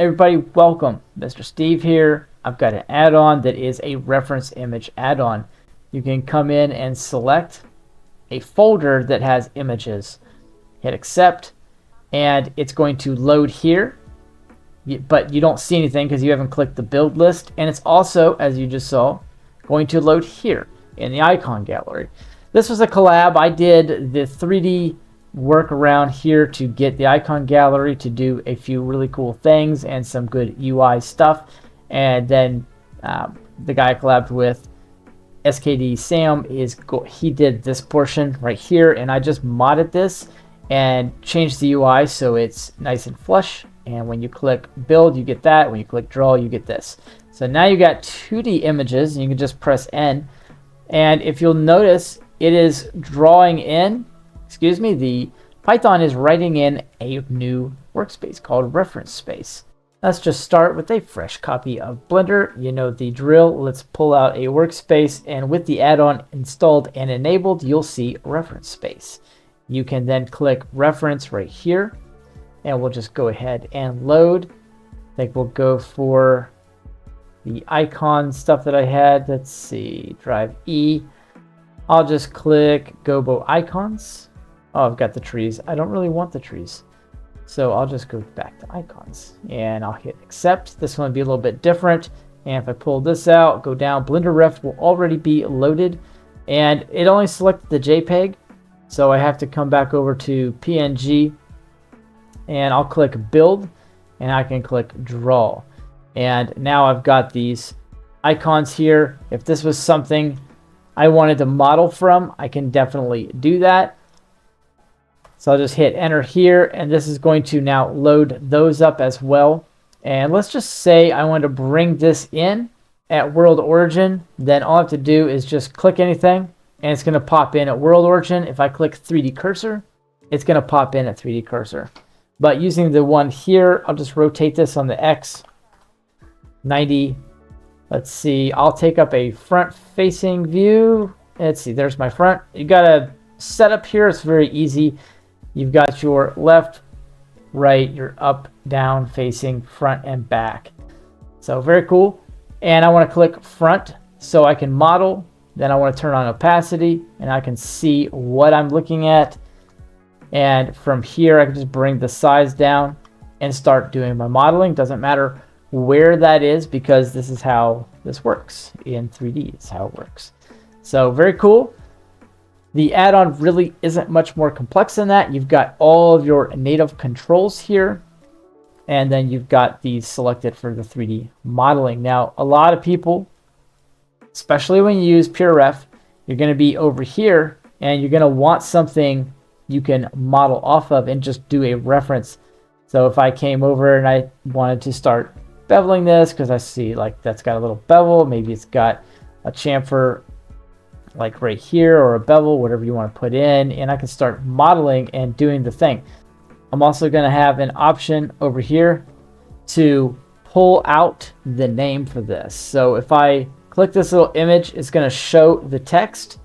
Everybody, welcome. Mr. Steve here. I've got an add-on that is a reference image add-on. You can come in and select a folder that has images. Hit accept, and it's going to load here, but you don't see anything because you haven't clicked the build list. And it's also, as you just saw, going to load here in the icon gallery. This was a collab. I did the 3D work around here to get the icon gallery to do a few really cool things and some good UI stuff. And then the guy I collabed with, SKD Sam, he did this portion right here, and I just modded this and changed the UI so it's nice and flush. And when you click build, you get that. When you click draw, you get this. So now you got 2D images, and you can just press N. And if you'll notice, it is drawing in, the Python is writing in a new workspace called reference space. Let's just start with a fresh copy of Blender. You know the drill. Let's pull out a workspace, and with the add-on installed and enabled, you'll see reference space. You can then click reference right here, and we'll just go ahead and load. I think we'll go for the icon stuff that I had. Let's see, drive E. I'll just click Gobo icons. Oh, I've got the trees. I don't really want the trees. So I'll just go back to icons and I'll hit accept. This one will be a little bit different. And if I pull this out, go down, Blender Ref will already be loaded. And it only selected the JPEG. So I have to come back over to PNG and I'll click build and I can click draw. And now I've got these icons here. If this was something I wanted to model from, I can definitely do that. So I'll just hit enter here, and this is going to now load those up as well. And let's just say I want to bring this in at world origin. Then all I have to do is just click anything, and it's going to pop in at world origin. If I click 3D cursor, it's going to pop in at 3D cursor. But using the one here, I'll just rotate this on the X 90. Let's see, I'll take up a front facing view. Let's see, there's my front. You got a setup here. It's very easy. You've got your left, right, your up, down, facing, front, and back. So very cool. And I want to click front so I can model. Then I want to turn on opacity and I can see what I'm looking at. And from here, I can just bring the size down and start doing my modeling. Doesn't matter where that is because this is how this works in 3D. It's how it works. So very cool. The add-on really isn't much more complex than that. You've got all of your native controls here, and then you've got these selected for the 3D modeling. Now, a lot of people, especially when you use PureRef, you're going to be over here, and you're going to want something you can model off of and just do a reference. So if I came over and I wanted to start beveling this, because I see like that's got a little bevel, maybe it's got a chamfer like right here or a bevel, whatever you want to put in, and I can start modeling and doing the thing. I'm also going to have an option over here to pull out the name for this. So if I click this little image, it's going to show the text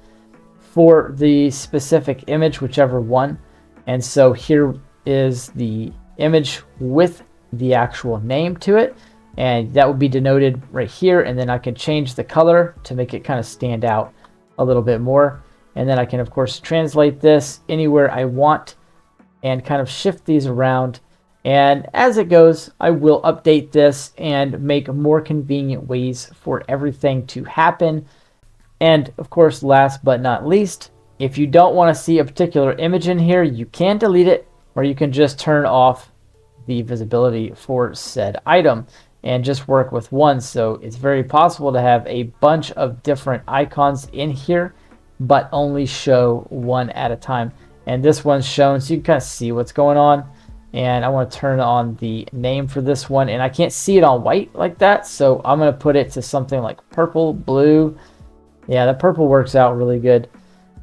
for the specific image, whichever one. And so here is the image with the actual name to it, and that will be denoted right here. And then I can change the color to make it kind of stand out a little bit more, and then I can of course translate this anywhere I want and kind of shift these around, and as it goes I will update this and make more convenient ways for everything to happen. And of course, last but not least, if you don't want to see a particular image in here, you can delete it, or you can just turn off the visibility for said item and just work with one. So it's very possible to have a bunch of different icons in here, but only show one at a time. And this one's shown so you can kind of see what's going on. And I want to turn on the name for this one, and I can't see it on white like that, so I'm going to put it to something like purple, blue. Yeah, the purple works out really good.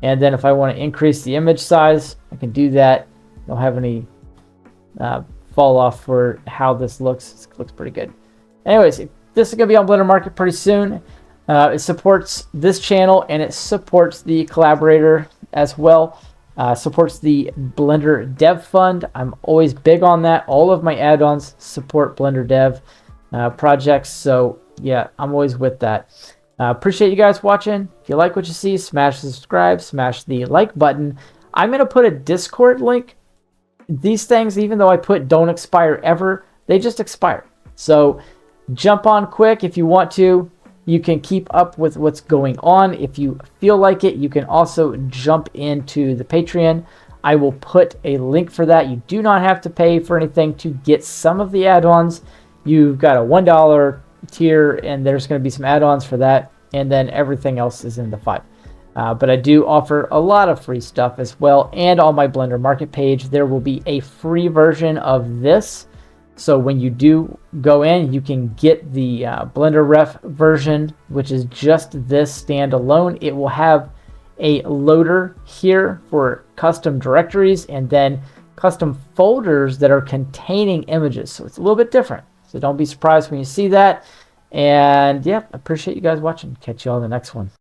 And then if I want to increase the image size, I can do that. Don't have any fall off for how this looks. It looks pretty good. Anyways, this is going to be on Blender Market pretty soon. It supports this channel and it supports the collaborator as well. Supports the Blender Dev Fund. I'm always big on that. All of my add-ons support Blender Dev projects. So yeah, I'm always with that. Appreciate you guys watching. If you like what you see, smash the subscribe, smash the like button. I'm going to put a Discord link. These things, even though I put don't expire ever, they just expire. So jump on quick if you want to. You can keep up with what's going on. If you feel like it, you can also jump into the Patreon. I will put a link for that. You do not have to pay for anything to get some of the add-ons. You've got a $1 tier, and there's going to be some add-ons for that, and then everything else is in the $5. But I do offer a lot of free stuff as well, and on my Blender Market page, there will be a free version of this. So when you do go in, you can get the Blender Ref version, which is just this standalone. It will have a loader here for custom directories and then custom folders that are containing images. So it's a little bit different. So don't be surprised when you see that. And yeah, I appreciate you guys watching. Catch you all in the next one.